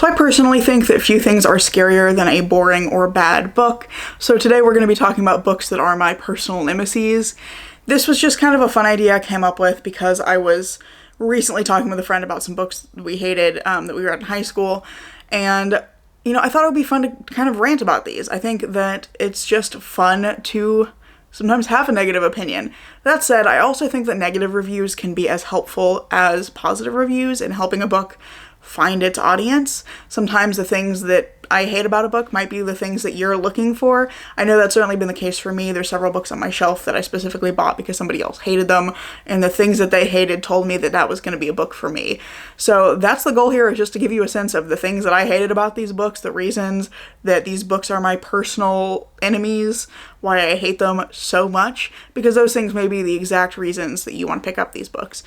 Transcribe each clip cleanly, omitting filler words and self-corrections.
So I personally think that few things are scarier than a boring or bad book. So today we're going to be talking about books that are my personal nemeses. This was just kind of a fun idea I came up with because I was recently talking with a friend about some books we hated that we read in high school. And, you know, I thought it would be fun to kind of rant about these. I think that it's just fun to sometimes have a negative opinion. That said, I also think that negative reviews can be as helpful as positive reviews in helping a book find its audience. Sometimes the things that I hate about a book might be the things that you're looking for. I know that's certainly been the case for me. There's several books on my shelf that I specifically bought because somebody else hated them, and the things that they hated told me that that was going to be a book for me. So that's the goal here, is just to give you a sense of the things that I hated about these books, the reasons that these books are my personal enemies, why I hate them so much, because those things may be the exact reasons that you want to pick up these books.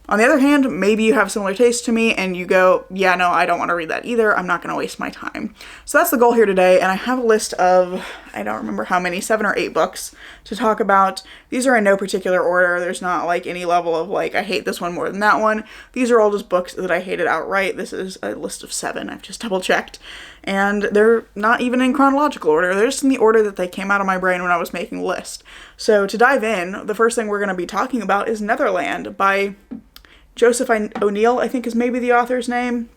On the other hand, maybe you have similar taste to me and you go, yeah, no, I don't want to read that either. I'm not going to waste my time. So that's the goal here today. And I have a list of, I don't remember how many, 7 or 8 books to talk about. These are in no particular order. There's not like any level of like, I hate this one more than that one. These are all just books that I hated outright. This is a list of 7. I've just double checked. And they're not even in chronological order. They're just in the order that they came out of my brain when I was making a list. So to dive in, the first thing we're going to be talking about is Netherland by Joseph O'Neill, I think is maybe the author's name.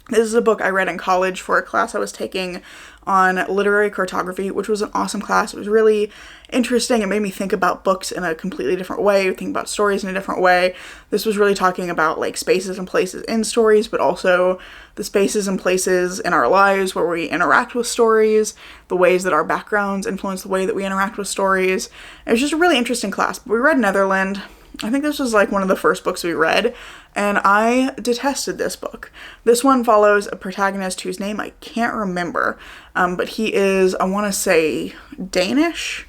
This is a book I read in college for a class I was taking on literary cartography, which was an awesome class. It was really interesting. It made me think about books in a completely different way, think about stories in a different way. This was really talking about like spaces and places in stories, but also the spaces and places in our lives where we interact with stories, the ways that our backgrounds influence the way that we interact with stories. It was just a really interesting class. But we read Netherland. I think this was like one of the first books we read, and I detested this book. This one follows a protagonist whose name I can't remember, but he is, I want to say, Danish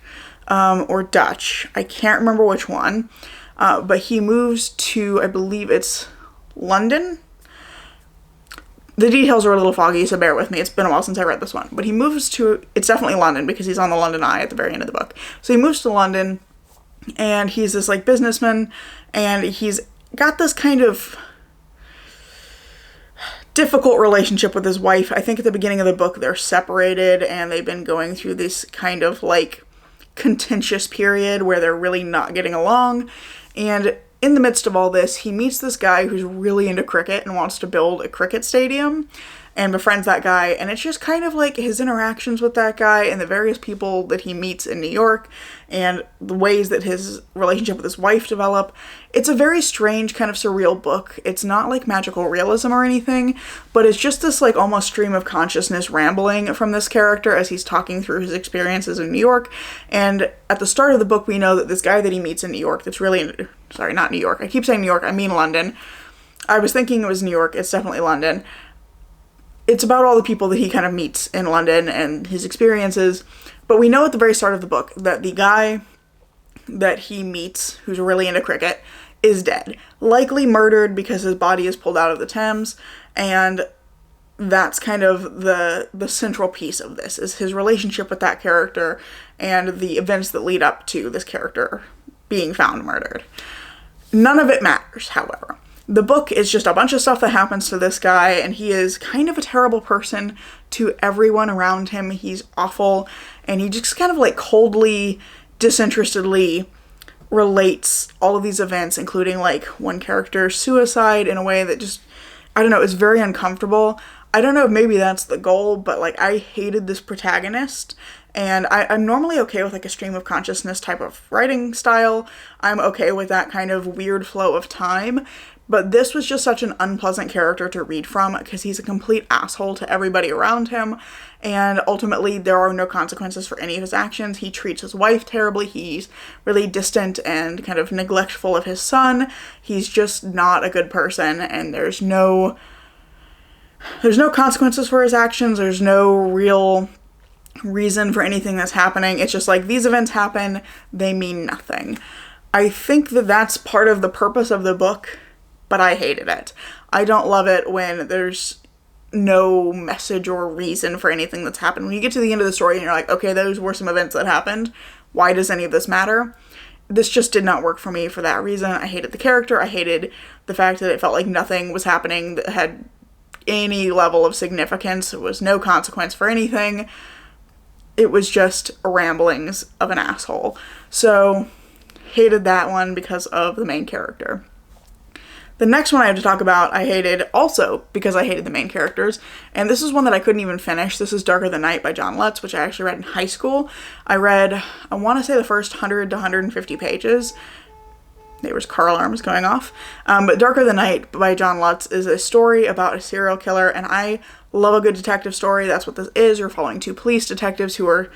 or Dutch. I can't remember which one, but he moves to, I believe it's London. The details are a little foggy, so bear with me. It's been a while since I read this one. But he moves to, it's definitely London because he's on the London Eye at the very end of the book. So he moves to London, and he's this like businessman, and he's got this kind of difficult relationship with his wife. I think at the beginning of the book they're separated and they've been going through this kind of like contentious period where they're really not getting along. And in the midst of all this, he meets this guy who's really into cricket and wants to build a cricket stadium and befriends that guy. And it's just kind of like his interactions with that guy and the various people that he meets in New York and the ways that his relationship with his wife develop. It's a very strange kind of surreal book. It's not like magical realism or anything, but it's just this like almost stream of consciousness rambling from this character as he's talking through his experiences in New York. And at the start of the book, we know that this guy that he meets in New York that's really, sorry, not New York. I keep saying New York, I mean London. I was thinking it was New York. It's definitely London. It's about all the people that he kind of meets in London and his experiences. But we know at the very start of the book that the guy that he meets, who's really into cricket, is dead. Likely murdered because his body is pulled out of the Thames. And that's kind of the central piece of this, is his relationship with that character and the events that lead up to this character being found murdered. None of it matters, however. The book is just a bunch of stuff that happens to this guy, and he is kind of a terrible person to everyone around him. He's awful, and he just kind of like coldly, disinterestedly relates all of these events, including like one character's suicide in a way that just, I don't know, is very uncomfortable. I don't know if maybe that's the goal, but like I hated this protagonist. And I'm normally okay with like a stream of consciousness type of writing style. I'm okay with that kind of weird flow of time. But this was just such an unpleasant character to read from because he's a complete asshole to everybody around him. And ultimately, there are no consequences for any of his actions. He treats his wife terribly. He's really distant and kind of neglectful of his son. He's just not a good person. And there's no consequences for his actions. There's no real reason for anything that's happening. It's just like these events happen. They mean nothing. I think that that's part of the purpose of the book, but I hated it. I don't love it when there's no message or reason for anything that's happened. When you get to the end of the story and you're like, okay, those were some events that happened. Why does any of this matter? This just did not work for me for that reason. I hated the character. I hated the fact that it felt like nothing was happening that had any level of significance. It was no consequence for anything. It was just ramblings of an asshole. So, hated that one because of the main character. The next one I have to talk about, I hated also because I hated the main characters, and this is one that I couldn't even finish. This is Darker Than Night by John Lutz, which I actually read in high school. I want to say the first 100 to 150 pages. There was car alarms going off. But Darker Than Night by John Lutz is a story about a serial killer, and I love a good detective story. That's what this is. You're following two police detectives who are,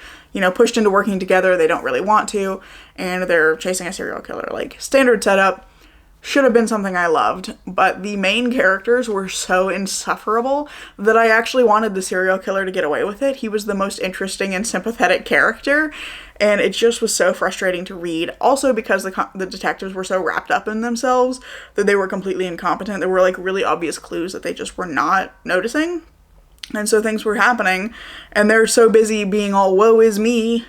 pushed into working together. They don't really want to, and they're chasing a serial killer. Like, standard setup. Should have been something I loved, but the main characters were so insufferable that I actually wanted the serial killer to get away with it. He was the most interesting and sympathetic character, and it just was so frustrating to read. Also because the detectives were so wrapped up in themselves that they were completely incompetent. There were like really obvious clues that they just were not noticing, and so things were happening, and they're so busy being all woe is me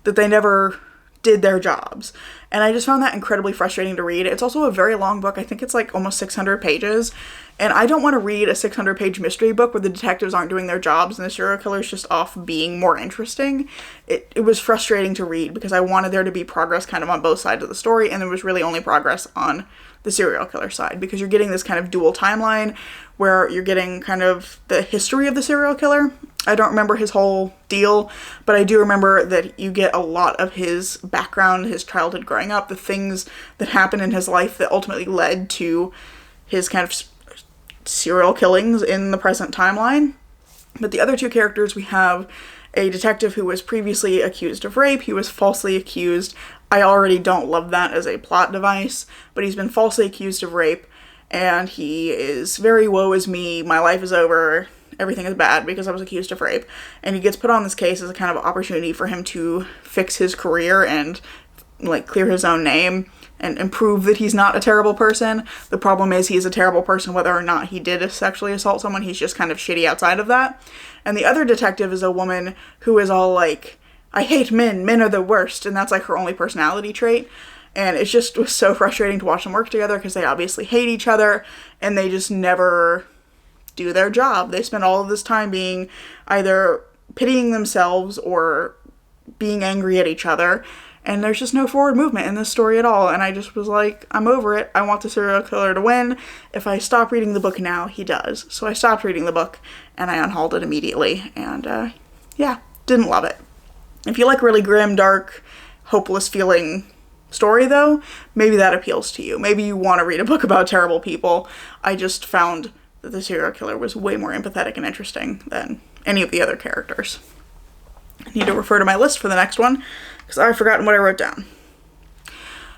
that they never did their jobs. And I just found that incredibly frustrating to read. It's also a very long book. I think it's like almost 600 pages. And I don't want to read a 600-page mystery book where the detectives aren't doing their jobs and the serial killer's just off being more interesting. It was frustrating to read because I wanted there to be progress kind of on both sides of the story, and there was really only progress on the serial killer side because you're getting this kind of dual timeline where you're getting kind of the history of the serial killer. I don't remember his whole deal, but I do remember that you get a lot of his background, his childhood growing up, the things that happened in his life that ultimately led to his kind of serial killings in the present timeline. But the other two characters, we have a detective who was previously accused of rape. He was falsely accused. I already don't love that as a plot device, but he's been falsely accused of rape, and he is very woe is me, my life is over, everything is bad because I was accused of rape. And he gets put on this case as a kind of opportunity for him to fix his career and like clear his own name and prove that he's not a terrible person. The problem is he is a terrible person whether or not he did sexually assault someone. He's just kind of shitty outside of that. And the other detective is a woman who is all like, I hate men are the worst, and that's like her only personality trait. And it just was so frustrating to watch them work together because they obviously hate each other and they just never do their job. They spend all of this time being either pitying themselves or being angry at each other, and there's just no forward movement in this story at all. And I just was like, I'm over it. I want the serial killer to win. If I stop reading the book now, he does. So I stopped reading the book and I unhauled it immediately, and yeah, didn't love it. If you like really grim, dark, hopeless feeling story though, maybe that appeals to you. Maybe you want to read a book about terrible people. I just found that the serial killer was way more empathetic and interesting than any of the other characters. I need to refer to my list for the next one because I've forgotten what I wrote down.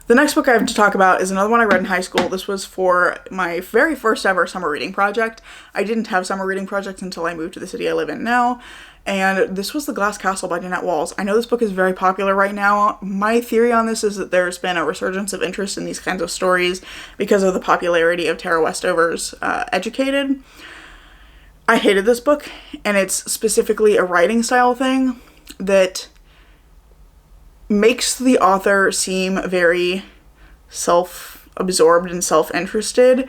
The next book I have to talk about is another one I read in high school. This was for my very first ever summer reading project. I didn't have summer reading projects until I moved to the city I live in now. And this was The Glass Castle by Jeanette Walls. I know this book is very popular right now. My theory on this is that there's been a resurgence of interest in these kinds of stories because of the popularity of Tara Westover's Educated. I hated this book, and it's specifically a writing style thing that makes the author seem very self-absorbed and self-interested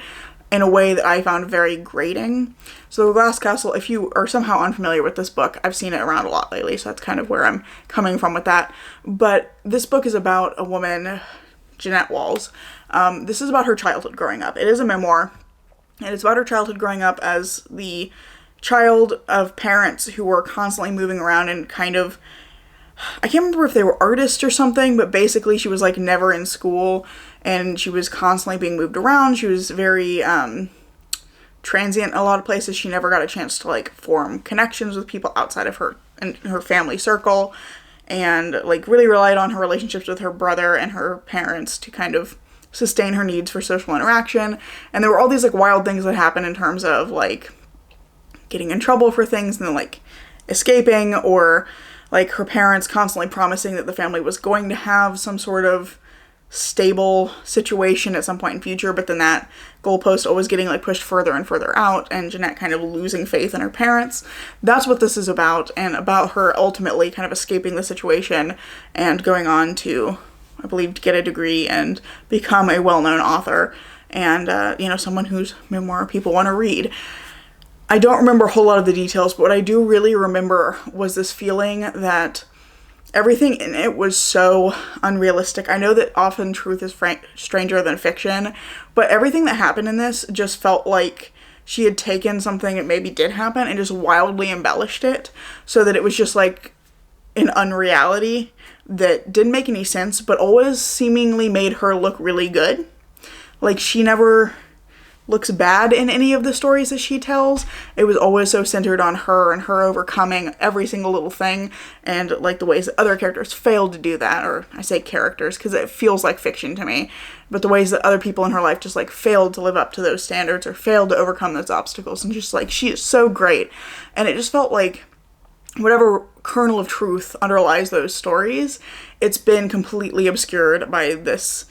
in a way that I found very grating. So The Glass Castle, if you are somehow unfamiliar with this book, I've seen it around a lot lately, so that's kind of where I'm coming from with that. But this book is about a woman, Jeanette Walls. This is about her childhood growing up. It is a memoir, and it's about her childhood growing up as the child of parents who were constantly moving around and kind of, I can't remember if they were artists or something, but basically she was like never in school and she was constantly being moved around. She was very transient in a lot of places. She never got a chance to like form connections with people outside of her and her family circle, and like really relied on her relationships with her brother and her parents to kind of sustain her needs for social interaction. And there were all these like wild things that happened in terms of like getting in trouble for things and then like escaping, or like her parents constantly promising that the family was going to have some sort of stable situation at some point in future, but then that goalpost always getting like pushed further and further out, and Jeanette kind of losing faith in her parents. That's what this is about, and about her ultimately kind of escaping the situation and going on to, I believe, to get a degree and become a well-known author and, someone whose memoir people want to read. I don't remember a whole lot of the details, but what I do really remember was this feeling that everything in it was so unrealistic. I know that often truth is stranger than fiction, but everything that happened in this just felt like she had taken something that maybe did happen and just wildly embellished it so that it was just like an unreality that didn't make any sense, but always seemingly made her look really good. Like, she never looks bad in any of the stories that she tells. It was always so centered on her and her overcoming every single little thing, and like the ways that other characters failed to do that, or I say characters because it feels like fiction to me, but the ways that other people in her life just like failed to live up to those standards or failed to overcome those obstacles, and just like, she is so great. And it just felt like whatever kernel of truth underlies those stories, it's been completely obscured by this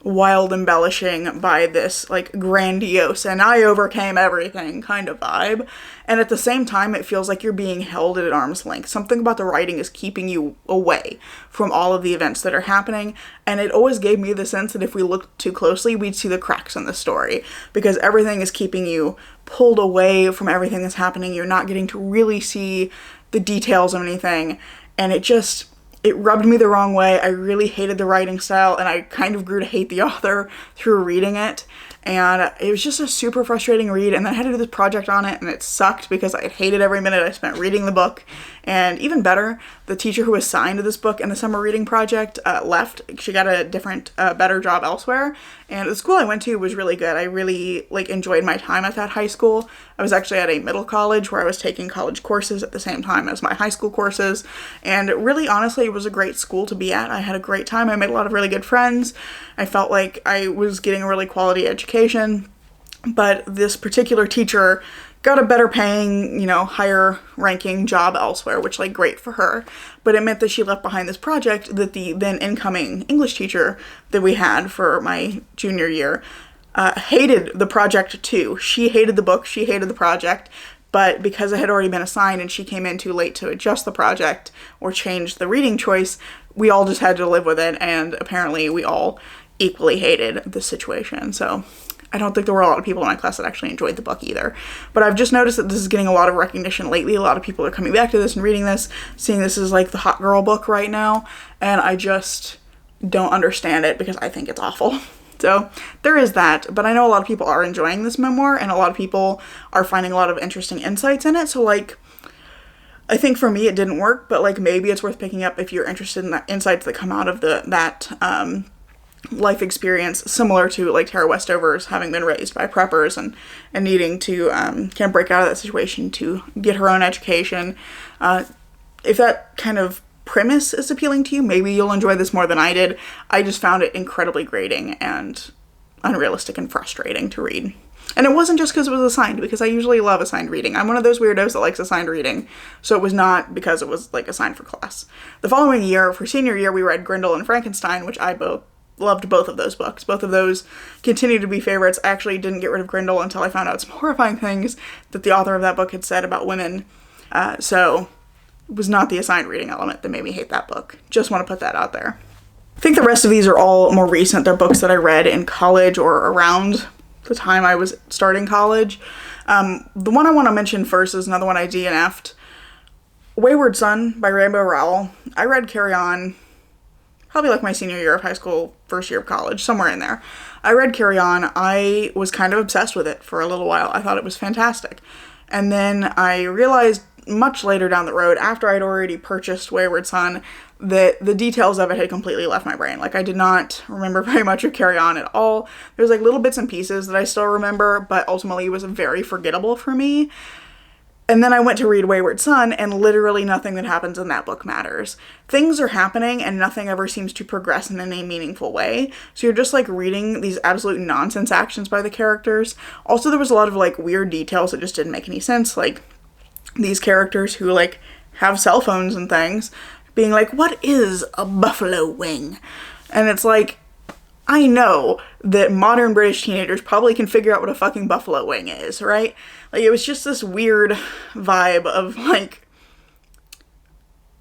wild embellishing, by this like grandiose and I overcame everything kind of vibe. And at the same time, it feels like you're being held at an arm's length. Something about the writing is keeping you away from all of the events that are happening, and it always gave me the sense that if we looked too closely, we'd see the cracks in the story, because everything is keeping you pulled away from everything that's happening. You're not getting to really see the details of anything, and it rubbed me the wrong way. I really hated the writing style, and I kind of grew to hate the author through reading it. And it was just a super frustrating read, and then I had to do this project on it, and it sucked because I hated every minute I spent reading the book. And even better, the teacher who assigned this book in the summer reading project left. She got a different, better job elsewhere, and the school I went to was really good. I really enjoyed my time at that high school. I was actually at a middle college where I was taking college courses at the same time as my high school courses, and really, honestly, it was a great school to be at. I had a great time. I made a lot of really good friends. I felt like I was getting a really quality education, but this particular teacher got a better paying, higher ranking job elsewhere, which, great for her. But it meant that she left behind this project that the then incoming English teacher that we had for my junior year hated the project too. She hated the book, she hated the project, but because it had already been assigned and she came in too late to adjust the project or change the reading choice, we all just had to live with it, and apparently we all equally hated the situation. So I don't think there were a lot of people in my class that actually enjoyed the book either. But I've just noticed that this is getting a lot of recognition lately. A lot of people are coming back to this and reading this, seeing this as the hot girl book right now, and I just don't understand it because I think it's awful. So there is that, but I know a lot of people are enjoying this memoir, and a lot of people are finding a lot of interesting insights in it. So I think for me it didn't work, but maybe it's worth picking up if you're interested in the insights that come out of that life experience, similar to Tara Westover's having been raised by preppers and needing to kind of break out of that situation to get her own education. If that kind of premise is appealing to you, maybe you'll enjoy this more than I did. I just found it incredibly grating and unrealistic and frustrating to read. And it wasn't just because it was assigned, because I usually love assigned reading. I'm one of those weirdos that likes assigned reading, so it was not because it was assigned for class. The following year, for senior year, we read Grendel and Frankenstein, which I loved both of those books. Both of those continue to be favorites. I actually didn't get rid of Grendel until I found out some horrifying things that the author of that book had said about women. So it was not the assigned reading element that made me hate that book. Just want to put that out there. I think the rest of these are all more recent. They're books that I read in college or around the time I was starting college. The one I want to mention first is another one I DNF'd. Wayward Son by Rainbow Rowell. I read Carry On probably my senior year of high school, first year of college, somewhere in there. I read Carry On. I was kind of obsessed with it for a little while. I thought it was fantastic. And then I realized much later down the road, after I'd already purchased Wayward Son, that the details of it had completely left my brain. I did not remember very much of Carry On at all. There's little bits and pieces that I still remember, but ultimately it was very forgettable for me. And then I went to read Wayward Son, and literally nothing that happens in that book matters. Things are happening, and nothing ever seems to progress in any meaningful way. So you're just reading these absolute nonsense actions by the characters. Also, there was a lot of weird details that just didn't make any sense. These characters who have cell phones and things being what is a buffalo wing? And it's I know that modern British teenagers probably can figure out what a fucking buffalo wing is, right? It was just this weird vibe of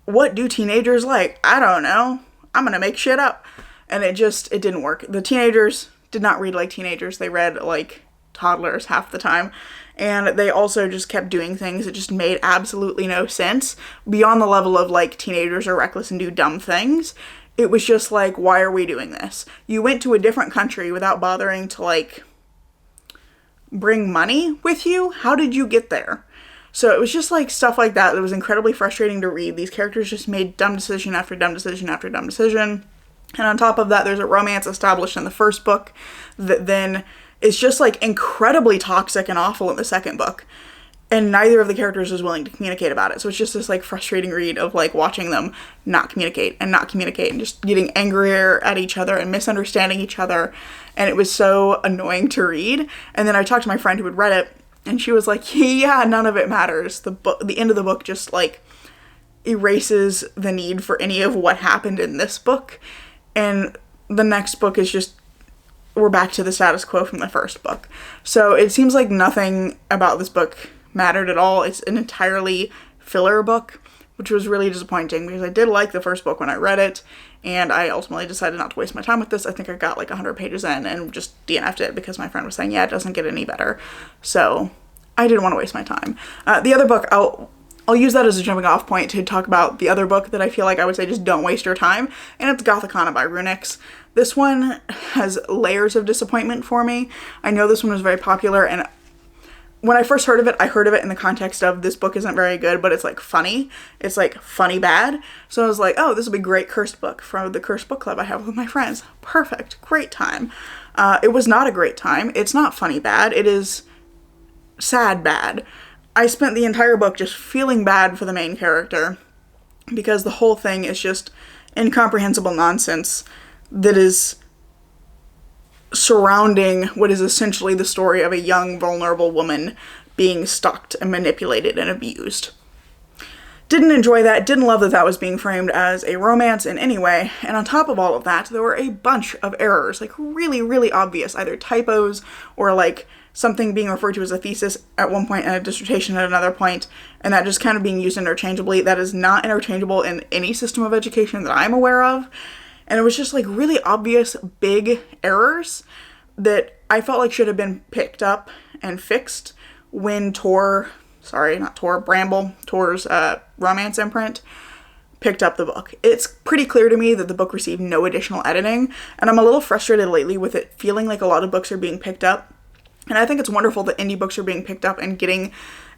what do teenagers like? I don't know. I'm gonna make shit up. And it didn't work. The teenagers did not read like teenagers. They read like toddlers half the time. And they also just kept doing things that just made absolutely no sense, beyond the level of like teenagers are reckless and do dumb things. It was just like, why are we doing this? You went to a different country without bothering to like bring money with you? How did you get there? So it was just like stuff like that that was incredibly frustrating to read. These characters just made dumb decision after dumb decision after dumb decision. And on top of that, there's a romance established in the first book that then is just like incredibly toxic and awful in the second book. And neither of the characters is willing to communicate about it. So it's just this like frustrating read of like watching them not communicate and just getting angrier at each other and misunderstanding each other. And it was so annoying to read. And then I talked to my friend who had read it, and she was like, yeah, none of it matters. The end of the book just like erases the need for any of what happened in this book. And the next book is just, we're back to the status quo from the first book. So it seems like nothing about this book mattered at all. It's an entirely filler book, which was really disappointing because I did like the first book when I read it, and I ultimately decided not to waste my time with this. I think I got like 100 pages in and just DNF'd it because my friend was saying, yeah, it doesn't get any better. So I didn't want to waste my time. The other book, I'll use that as a jumping off point to talk about the other book that I feel like I would say just don't waste your time, and it's Gothicana by Runix. This one has layers of disappointment for me. I know this one was very popular, and when I first heard of it, I heard of it in the context of this book isn't very good, but it's like funny. It's like funny bad. So I was like, oh, this will be a great cursed book from the cursed book club I have with my friends. Perfect. Great time. It was not a great time. It's not funny bad. It is sad bad. I spent the entire book just feeling bad for the main character because the whole thing is just incomprehensible nonsense that is surrounding what is essentially the story of a young, vulnerable woman being stalked and manipulated and abused. Didn't enjoy that, didn't love that that was being framed as a romance in any way, and on top of all of that, there were a bunch of errors, like really, really obvious, either typos or like something being referred to as a thesis at one point and a dissertation at another point, and that just kind of being used interchangeably. That is not interchangeable in any system of education that I'm aware of. And it was just like really obvious big errors that I felt like should have been picked up and fixed when Tor's romance imprint picked up the book. It's pretty clear to me that the book received no additional editing, and I'm a little frustrated lately with it feeling like a lot of books are being picked up. And I think it's wonderful that indie books are being picked up and getting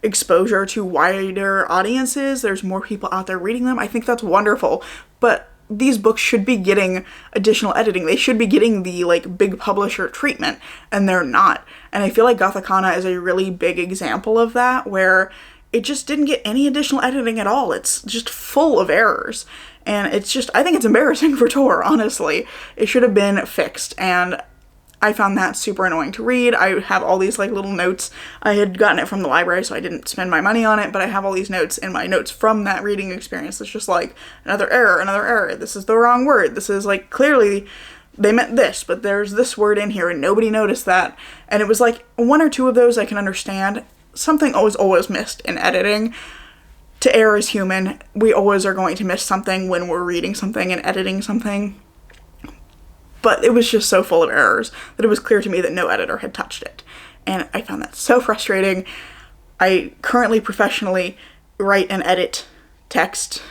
exposure to wider audiences. There's more people out there reading them. I think that's wonderful. But these books should be getting additional editing. They should be getting the like big publisher treatment, and they're not. And I feel like Gothicana is a really big example of that, where it just didn't get any additional editing at all. It's just full of errors. And it's just, I think it's embarrassing for Tor, honestly. It should have been fixed, and I found that super annoying to read. I have all these like little notes. I had gotten it from the library, so I didn't spend my money on it, but I have all these notes in my notes from that reading experience. It's just like, another error. This is the wrong word. This is like, clearly they meant this, but there's this word in here and nobody noticed that. And it was like one or two of those I can understand. Something always missed in editing. To err is human. We always are going to miss something when we're reading something and editing something. But it was just so full of errors that it was clear to me that no editor had touched it. And I found that so frustrating. I currently professionally write and edit text.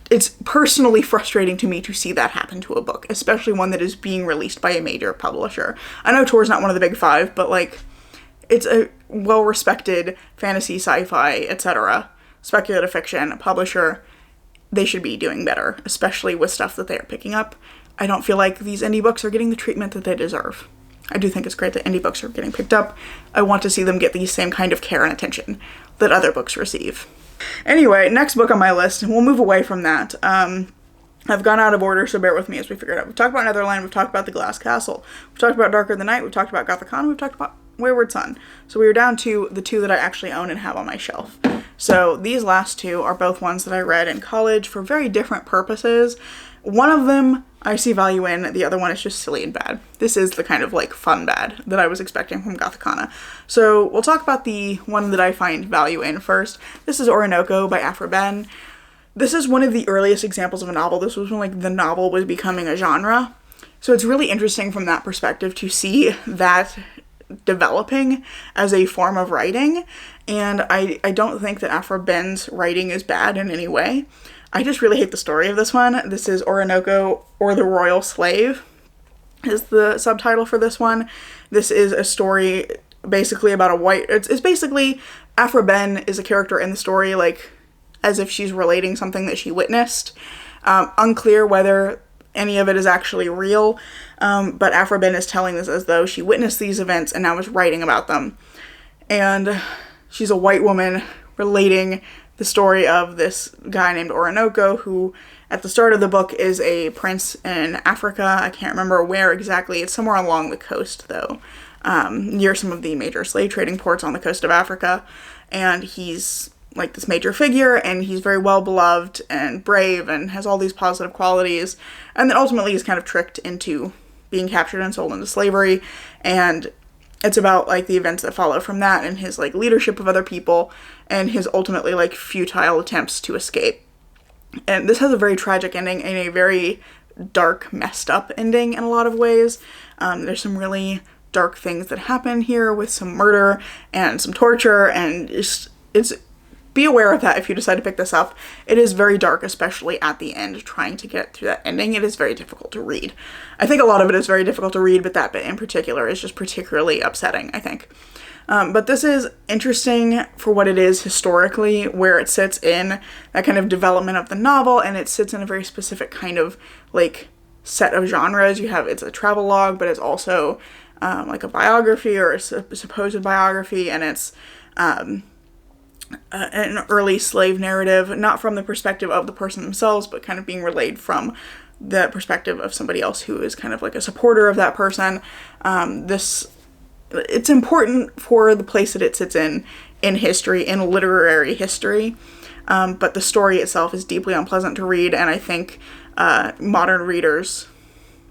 It's personally frustrating to me to see that happen to a book, especially one that is being released by a major publisher. I know Tor's not one of the big five, but like, it's a well-respected fantasy, sci-fi, etc., speculative fiction publisher. They should be doing better, especially with stuff that they are picking up. I don't feel like these indie books are getting the treatment that they deserve. I do think it's great that indie books are getting picked up. I want to see them get the same kind of care and attention that other books receive. Anyway, next book on my list, and we'll move away from that. I've gone out of order, so bear with me as we figure it out. We've talked about Netherland, we've talked about The Glass Castle, we've talked about Darker Than Night, we've talked about Gothicana, we've talked about Wayward Son. So we are down to the two that I actually own and have on my shelf. So these last two are both ones that I read in college for very different purposes. One of them I see value in, the other one is just silly and bad. This is the kind of like fun bad that I was expecting from Gothicana. So we'll talk about the one that I find value in first. This is Oronoko by Afra Ben. This is one of the earliest examples of a novel. This was when like the novel was becoming a genre. So it's really interesting from that perspective to see that developing as a form of writing. And I don't think that Aphra Behn's writing is bad in any way. I just really hate the story of this one. This is Oronoko, or the Royal Slave, is the subtitle for this one. This is a story basically about a white, it's basically Aphra Behn is a character in the story, like as if she's relating something that she witnessed. Unclear whether any of it is actually real, but Aphra Behn is telling this as though she witnessed these events and now is writing about them. And she's a white woman relating the story of this guy named Oronoko, who at the start of the book is a prince in Africa. I can't remember where exactly. It's somewhere along the coast, though, near some of the major slave trading ports on the coast of Africa. And he's like this major figure, and he's very well beloved and brave and has all these positive qualities. And then ultimately he's kind of tricked into being captured and sold into slavery. And it's about like the events that follow from that, and his like leadership of other people, and his ultimately like futile attempts to escape. And this has a very tragic ending and a very dark, messed up ending in a lot of ways. There's some really dark things that happen here with some murder and some torture, and it's be aware of that if you decide to pick this up. It is very dark, especially at the end, trying to get through that ending. It is very difficult to read. I think a lot of it is very difficult to read, but that bit in particular is just particularly upsetting, I think. But this is interesting for what it is historically, where it sits in that kind of development of the novel, and it sits in a very specific kind of like set of genres. It's a travel log, but it's also like a biography or a supposed biography, and it's an early slave narrative, not from the perspective of the person themselves, but kind of being relayed from the perspective of somebody else who is kind of like a supporter of that person. It's important for the place that it sits in history, in literary history, but the story itself is deeply unpleasant to read, and I think modern readers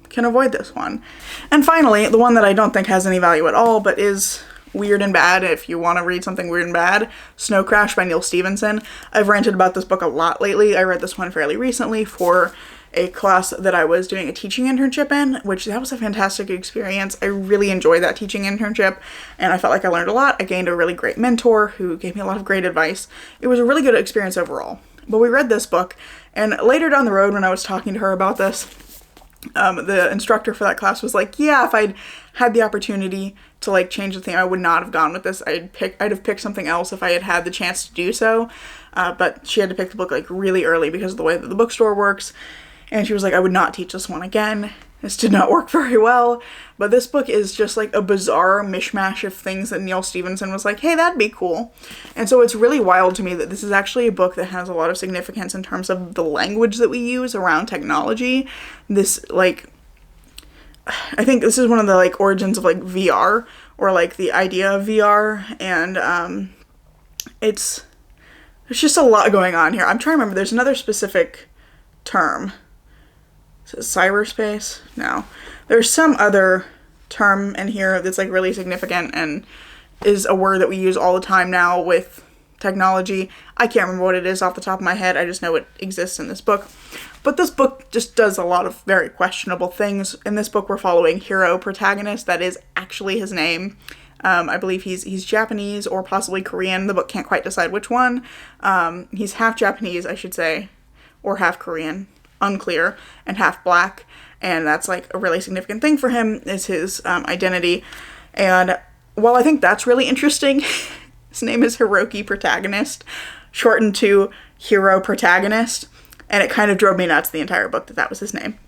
can avoid this one. And finally, the one that I don't think has any value at all, but is weird and bad if you want to read something weird and bad, Snow Crash by Neal Stephenson. I've ranted about this book a lot lately. I read this one fairly recently for a class that I was doing a teaching internship in, that was a fantastic experience. I really enjoyed that teaching internship, and I felt like I learned a lot. I gained a really great mentor who gave me a lot of great advice. It was a really good experience overall. But we read this book, and later down the road when I was talking to her about this, the instructor for that class was like, yeah, if I'd had the opportunity to like change the theme, I would not have gone with this. I'd have picked something else if I had had the chance to do so. But she had to pick the book like really early because of the way that the bookstore works. And she was like, I would not teach this one again. This did not work very well. But this book is just like a bizarre mishmash of things that Neal Stephenson was like, hey, that'd be cool. And so it's really wild to me that this is actually a book that has a lot of significance in terms of the language that we use around technology. This, like, I think this is one of the like origins of like VR, or like the idea of VR. And there's just a lot going on here. I'm trying to remember. There's another specific term. Is it cyberspace? No. There's some other term in here that's like really significant and is a word that we use all the time now with technology. I can't remember what it is off the top of my head. I just know it exists in this book. But this book just does a lot of very questionable things. In this book, we're following hero protagonist. That is actually his name. I believe he's Japanese or possibly Korean. The book can't quite decide which one. He's half Japanese, I should say, or half Korean. Unclear, and half black, and that's like a really significant thing for him, is his identity. And while I think that's really interesting, his name is Hiroki Protagonist, shortened to Hero Protagonist, and it kind of drove me nuts the entire book that was his name.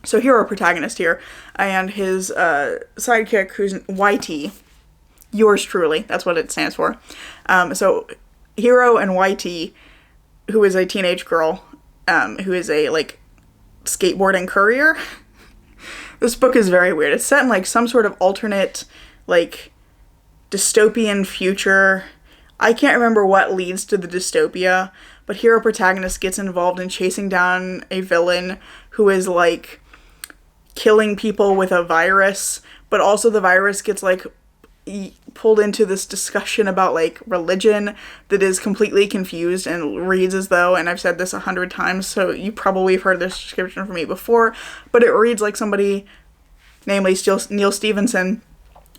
So Hero Protagonist here, and his sidekick, who's YT, yours truly, that's what it stands for. So Hero and YT, who is a teenage girl, who is a, like, skateboarding courier. This book is very weird. It's set in, like, some sort of alternate, like, dystopian future. I can't remember what leads to the dystopia, but hero protagonist gets involved in chasing down a villain who is, like, killing people with a virus, but also the virus gets, like, pulled into this discussion about like religion that is completely confused and reads as though, and I've said this 100 times, so you probably have heard this description from me before, but it reads like somebody, namely Neal Stephenson,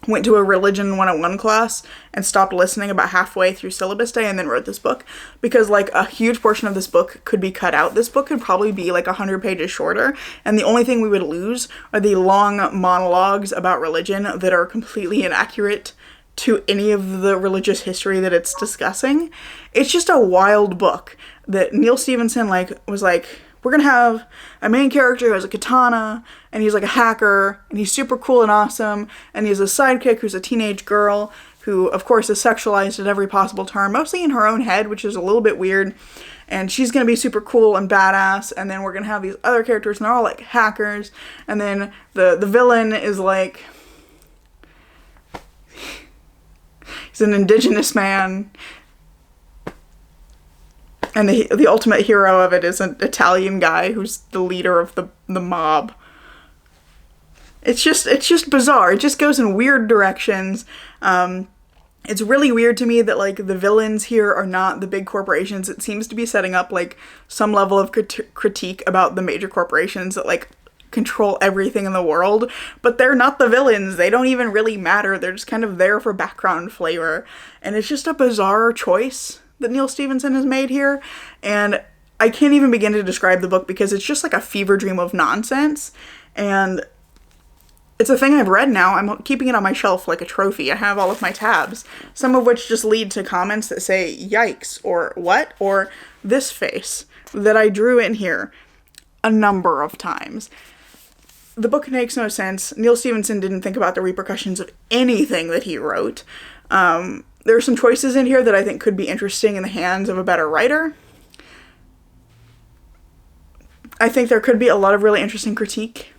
went to a religion 101 class and stopped listening about halfway through syllabus day and then wrote this book, because like a huge portion of this book could be cut out. This book could probably be like 100 pages shorter, and the only thing we would lose are the long monologues about religion that are completely inaccurate to any of the religious history that it's discussing. It's just a wild book that Neal Stephenson was like, we're gonna have a main character who has a katana, and he's like a hacker, and he's super cool and awesome, and he has a sidekick who's a teenage girl who, of course, is sexualized at every possible turn, mostly in her own head, which is a little bit weird, and she's gonna be super cool and badass, and then we're gonna have these other characters, and they're all like hackers, and then the villain is like, he's an indigenous man, and the ultimate hero of it is an Italian guy who's the leader of the mob. It's just bizarre. It just goes in weird directions. It's really weird to me that like the villains here are not the big corporations. It seems to be setting up like some level of critique about the major corporations that like control everything in the world, but they're not the villains. They don't even really matter. They're just kind of there for background flavor. And it's just a bizarre choice that Neal Stephenson has made here, and I can't even begin to describe the book because it's just like a fever dream of nonsense, and it's a thing I've read now. I'm keeping it on my shelf like a trophy. I have all of my tabs, some of which just lead to comments that say, yikes, or what, or this face that I drew in here a number of times. The book makes no sense. Neal Stephenson didn't think about the repercussions of anything that he wrote. There are some choices in here that I think could be interesting in the hands of a better writer. I think there could be a lot of really interesting critique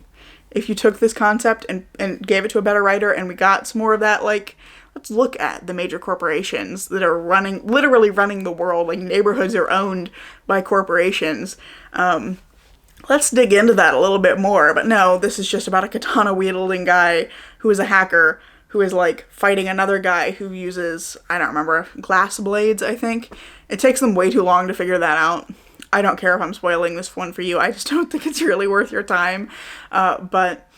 if you took this concept and gave it to a better writer, and we got some more of that, like, let's look at the major corporations that are literally running the world, like neighborhoods are owned by corporations. Let's dig into that a little bit more, but no, this is just about a katana-wielding guy who is a hacker who is like fighting another guy who uses, I don't remember, glass blades, I think. It takes them way too long to figure that out. I don't care if I'm spoiling this one for you. I just don't think it's really worth your time. But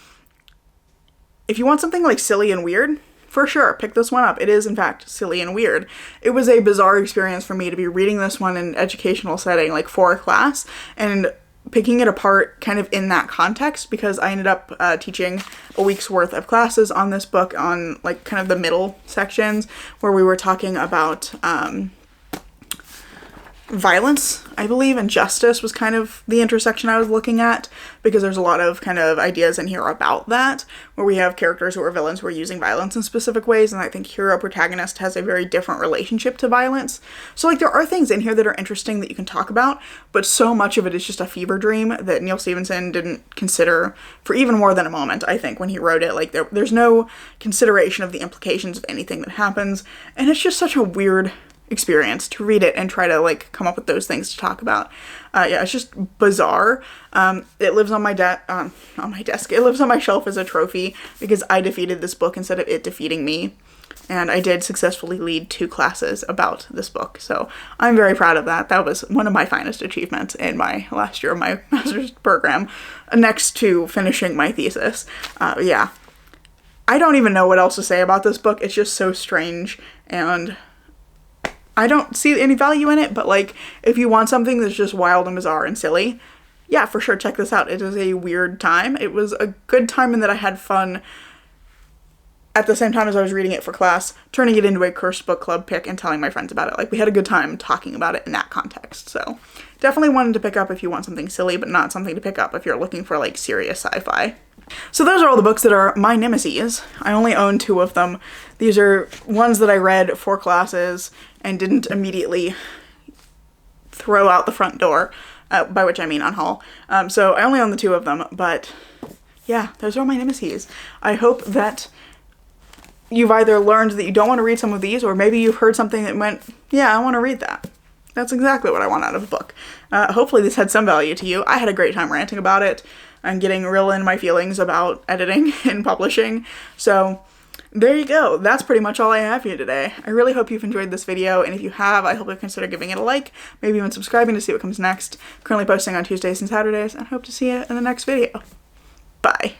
if you want something like silly and weird, for sure, pick this one up. It is, in fact, silly and weird. It was a bizarre experience for me to be reading this one in an educational setting, like for a class, and picking it apart kind of in that context, because I ended up teaching a week's worth of classes on this book on like kind of the middle sections where we were talking about violence, I believe, and justice was kind of the intersection I was looking at, because there's a lot of kind of ideas in here about that, where we have characters who are villains who are using violence in specific ways, and I think hero protagonist has a very different relationship to violence. So like there are things in here that are interesting that you can talk about, but so much of it is just a fever dream that Neal Stephenson didn't consider for even more than a moment, I think, when he wrote it. Like there's no consideration of the implications of anything that happens, and it's just such a weird experience to read it and try to like come up with those things to talk about. Yeah, it's just bizarre. It lives on my desk. It lives on my shelf as a trophy because I defeated this book instead of it defeating me. And I did successfully lead 2 classes about this book. So I'm very proud of that. That was one of my finest achievements in my last year of my master's program, next to finishing my thesis. Yeah. I don't even know what else to say about this book. It's just so strange, and I don't see any value in it, but like, if you want something that's just wild and bizarre and silly, yeah, for sure, check this out. It is a weird time. It was a good time in that I had fun at the same time as I was reading it for class, turning it into a cursed book club pick and telling my friends about it. Like, we had a good time talking about it in that context. So definitely one to pick up if you want something silly, but not something to pick up if you're looking for like serious sci-fi. So those are all the books that are my nemesis. I only own 2 of them. These are ones that I read for classes and didn't immediately throw out the front door, by which I mean unhaul. So I only own the 2 of them, but yeah, those are my nemesis. I hope that you've either learned that you don't want to read some of these, or maybe you've heard something that went, yeah, I want to read that. That's exactly what I want out of a book. Hopefully this had some value to you. I had a great time ranting about it and getting real in my feelings about editing and publishing. So there you go. That's pretty much all I have for you today. I really hope you've enjoyed this video, and if you have, I hope you'll consider giving it a like, maybe even subscribing to see what comes next. I'm currently posting on Tuesdays and Saturdays, and hope to see you in the next video. Bye.